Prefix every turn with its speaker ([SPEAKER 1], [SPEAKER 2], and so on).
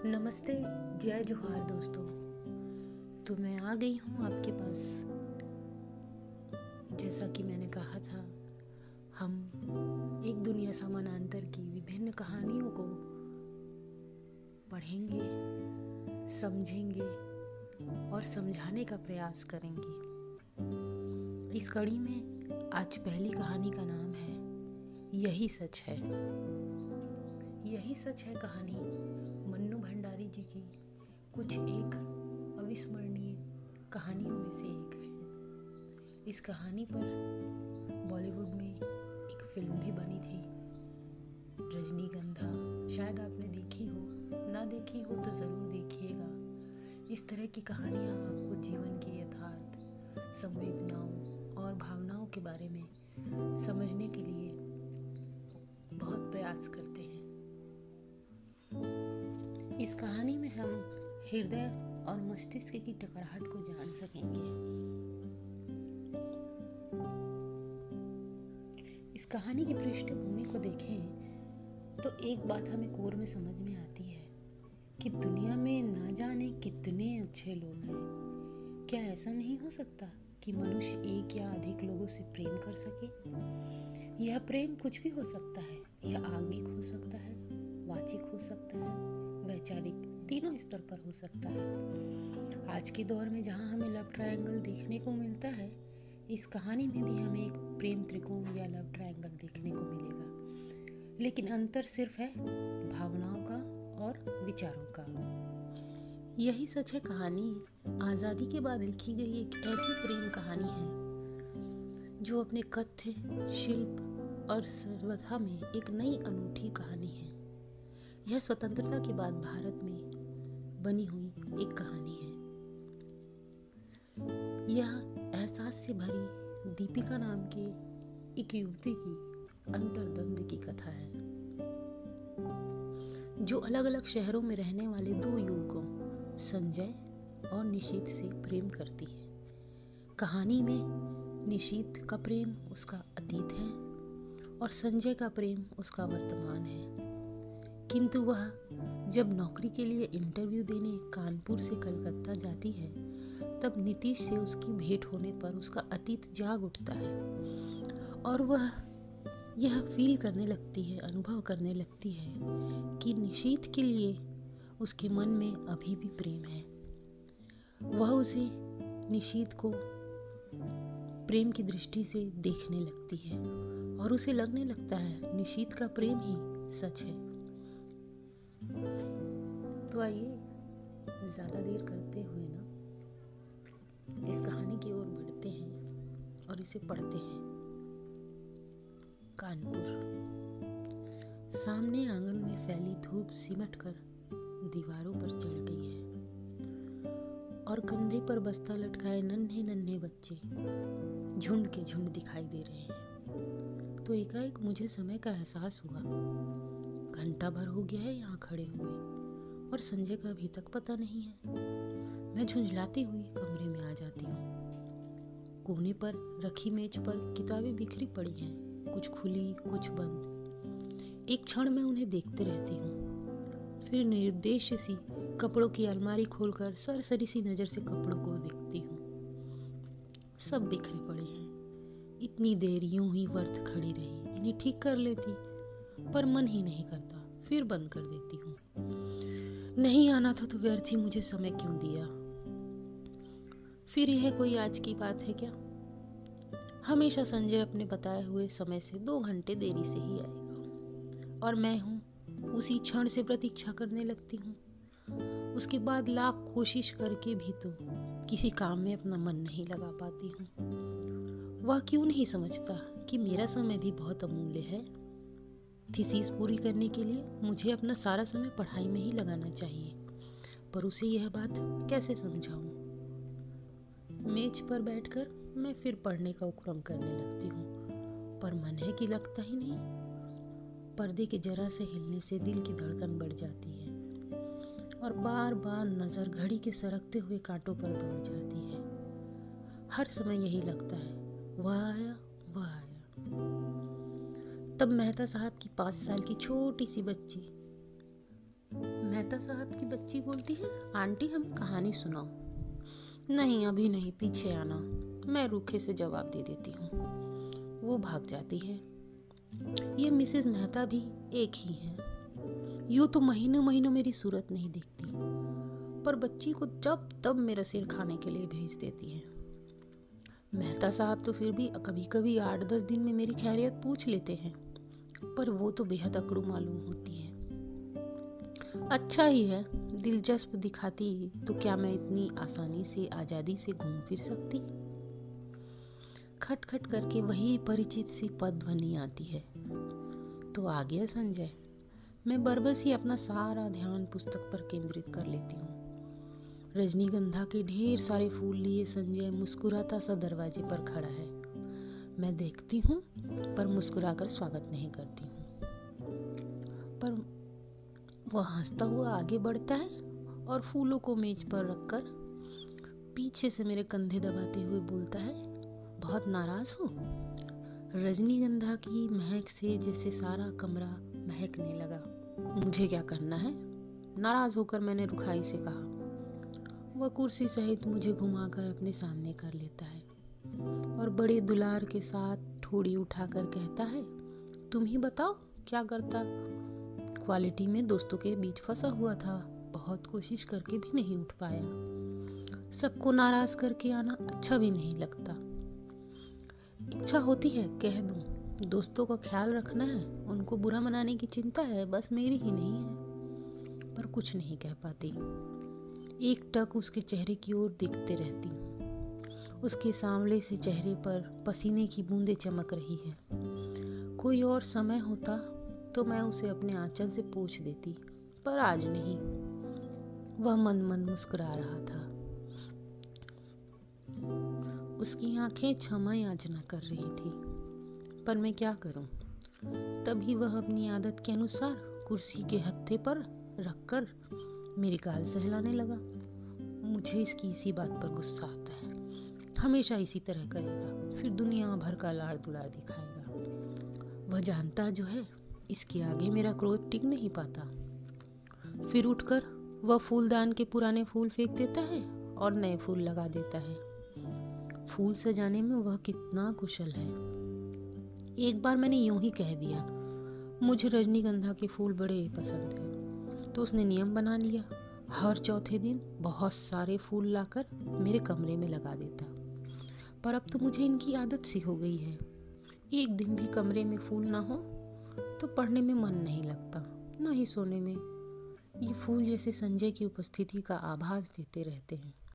[SPEAKER 1] नमस्ते, जय जोहार दोस्तों। तो मैं आ गई हूँ आपके पास। जैसा कि मैंने कहा था, हम एक दुनिया समानांतर की विभिन्न कहानियों को पढ़ेंगे, समझेंगे और समझाने का प्रयास करेंगे। इस कड़ी में आज पहली कहानी का नाम है यही सच है। यही सच है कहानी मन्नू भंडारी जी की कुछ एक अविस्मरणीय कहानियों में से एक है। इस कहानी पर बॉलीवुड में एक फिल्म भी बनी थी, रजनीगंधा। शायद आपने देखी हो, ना देखी हो तो ज़रूर देखिएगा। इस तरह की कहानियाँ आपको जीवन के यथार्थ, संवेदनाओं और भावनाओं के बारे में समझने के लिए बहुत प्रयास करते हैं। इस कहानी में हम हृदय और मस्तिष्क की टकराहट को जान सकेंगे। इस कहानी की पृष्ठभूमि को देखें तो एक बात हमें कोर में समझ में आती है कि दुनिया में ना जाने कितने अच्छे लोग हैं। क्या ऐसा नहीं हो सकता कि मनुष्य एक या अधिक लोगों से प्रेम कर सके? यह प्रेम कुछ भी हो सकता है। यह आंगिक हो सकता है, वाचिक हो सकता है, वैचारिक, तीनों स्तर पर हो सकता है। आज के दौर में जहाँ हमें लव ट्रायंगल देखने को मिलता है, इस कहानी में भी हमें एक प्रेम त्रिकोण या लव ट्रायंगल देखने को मिलेगा, लेकिन अंतर सिर्फ है भावनाओं का और विचारों का। यही सच है कहानी आज़ादी के बाद लिखी गई एक ऐसी प्रेम कहानी है जो अपने कथ्य, शिल्प और सर्वथा में एक नई अनूठी कहानी है। यह स्वतंत्रता के बाद भारत में बनी हुई एक कहानी है। यह एहसास से भरी दीपिका नाम के एक युवती की अंतर्द्वंद की कथा है, जो अलग अलग शहरों में रहने वाले दो युवकों संजय और निशीथ से प्रेम करती है। कहानी में निशीथ का प्रेम उसका अतीत है और संजय का प्रेम उसका वर्तमान है। किंतु वह जब नौकरी के लिए इंटरव्यू देने कानपुर से कलकत्ता जाती है, तब नीतीश से उसकी भेंट होने पर उसका अतीत जाग उठता है और वह यह फील करने लगती है, अनुभव करने लगती है कि निशीथ के लिए उसके मन में अभी भी प्रेम है। वह उसे, निशीथ को प्रेम की दृष्टि से देखने लगती है और उसे लगने लगता है निशीथ का प्रेम ही सच है। तो आइए, ज़्यादा देर करते हुए ना इस कहानी की ओर बढ़ते हैं और इसे पढ़ते हैं। कानपुर। सामने आंगन में फैली धूप सिमट कर दीवारों पर चढ़ गई है और कंधे पर बस्ता लटकाए नन्हे नन्हे बच्चे झुंड के झुंड दिखाई दे रहे हैं। तो एकाएक मुझे समय का एहसास हुआ। घंटा भर हो गया है यहाँ खड़े हुए और संजय का अभी तक पता नहीं है। मैं झुंझलाती हुई कमरे में आ जाती हूँ। कोने पर रखी मेज पर किताबें बिखरी पड़ी हैं, कुछ खुली कुछ बंद। एक क्षण में उन्हें देखते रहती हूँ, फिर निर्देश सी कपड़ों की अलमारी खोलकर सरसरी सी नज़र से कपड़ों को देखती हूँ। सब बिखरे पड़े हैं। इतनी देर यूं ही व्यर्थ खड़ी रही, इन्हें ठीक कर लेती, पर मन ही नहीं करता। फिर बंद कर देती हूँ। नहीं आना था तो व्यर्थ ही मुझे समय क्यों दिया। फिर यह कोई आज की बात है क्या? हमेशा संजय अपने बताए हुए समय से 2 घंटे देरी से ही आएगा और मैं हूँ उसी क्षण से प्रतीक्षा करने लगती हूँ। उसके बाद लाख कोशिश करके भी तो किसी काम में अपना मन नहीं लगा पाती हूँ। वह क्यों नहीं समझता कि मेरा समय भी बहुत अमूल्य है। थीसिस पूरी करने के लिए मुझे अपना सारा समय पढ़ाई में ही लगाना चाहिए, पर उसे यह बात कैसे समझाऊं? मेज पर बैठकर मैं फिर पढ़ने का उपक्रम करने लगती हूँ, पर मन है कि लगता ही नहीं। पर्दे के जरा से हिलने से दिल की धड़कन बढ़ जाती है और बार बार नज़र घड़ी के सरकते हुए कांटों पर दौड़ जाती है। हर समय यही लगता है, वह आया वह आया। तब मेहता साहब की 5 साल की छोटी सी बच्ची, मैं मेहता साहब की बच्ची बोलती है, आंटी हमें कहानी सुनाओ। नहीं अभी नहीं, पीछे आना, मैं रूखे से जवाब दे देती हूँ। वो भाग जाती है। ये मिसेस मेहता भी एक ही है। यूँ तो महीनों महीनों मेरी सूरत नहीं दिखती, पर बच्ची को जब तब मेरा सिर खाने के लिए भेज देती है। मेहता साहब तो फिर भी कभी कभी 8-10 दिन में मेरी खैरियत पूछ लेते हैं, पर वो तो बेहद अकड़ू मालूम होती है। अच्छा ही है, दिलचस्प दिखाती तो क्या मैं इतनी आसानी से आज़ादी से घूम फिर सकती। खट खट करके वही परिचित सी पद ध्वनि आती है। तो आ गया संजय। मैं बरबस ही अपना सारा ध्यान पुस्तक पर केंद्रित कर लेती हूँ। रजनीगंधा के ढेर सारे फूल लिए संजय मुस्कुराता सा दरवाजे पर खड़ा है। मैं देखती हूँ पर मुस्कुराकर स्वागत नहीं करती हूँ, पर वह हंसता हुआ आगे बढ़ता है और फूलों को मेज पर रखकर पीछे से मेरे कंधे दबाते हुए बोलता है, बहुत नाराज हो? रजनीगंधा की महक से जैसे सारा कमरा महकने लगा। मुझे क्या करना है? नाराज होकर मैंने रुखाई से कहा। वह कुर्सी सहित मुझे घुमाकर अपने सामने कर लेता है और बड़े दुलार के साथ ठोड़ी उठाकर कहता है, तुम ही बताओ क्या करता? क्वालिटी में दोस्तों के बीच फंसा हुआ था, बहुत कोशिश करके भी नहीं उठ पाया। सबको नाराज करके आना अच्छा भी नहीं लगता। इच्छा होती है कह दूं, दोस्तों का ख्याल रखना है, उनको बुरा मनाने की चिंता है, बस मेरी ही नहीं है, पर कुछ नहीं कह पाती। एक टक उसके चेहरे की ओर देखते रहती हूँ। उसके सांवले से चेहरे पर पसीने की बूंदें चमक रही है। कोई और समय होता तो मैं उसे अपने आंचल से पोंछ देती, पर आज नहीं। वह मन मन मुस्कुरा रहा था। उसकी आंखें क्षमा याचना कर रही थी, पर मैं क्या करूं? तभी वह अपनी आदत के अनुसार कुर्सी के हत्थे पर रखकर मेरी गाल सहलाने लगा। मुझे इसकी इसी बात पर गुस्सा आता है। हमेशा इसी तरह करेगा, फिर दुनिया भर का लाड़ दुलार दिखाएगा। वह जानता जो है, इसके आगे मेरा क्रोध टिक नहीं पाता। फिर उठकर वह फूलदान के पुराने फूल फेंक देता है और नए फूल लगा देता है। फूल सजाने में वह कितना कुशल है। एक बार मैंने यूं ही कह दिया, मुझे रजनीगंधा के फूल बड़े पसंद हैं, तो उसने नियम बना लिया, हर चौथे दिन बहुत सारे फूल लाकर मेरे कमरे में लगा देता। पर अब तो मुझे इनकी आदत सी हो गई है। एक दिन भी कमरे में फूल ना हो तो पढ़ने में मन नहीं लगता, ना ही सोने में। ये फूल जैसे संजय की उपस्थिति का आभास देते रहते हैं।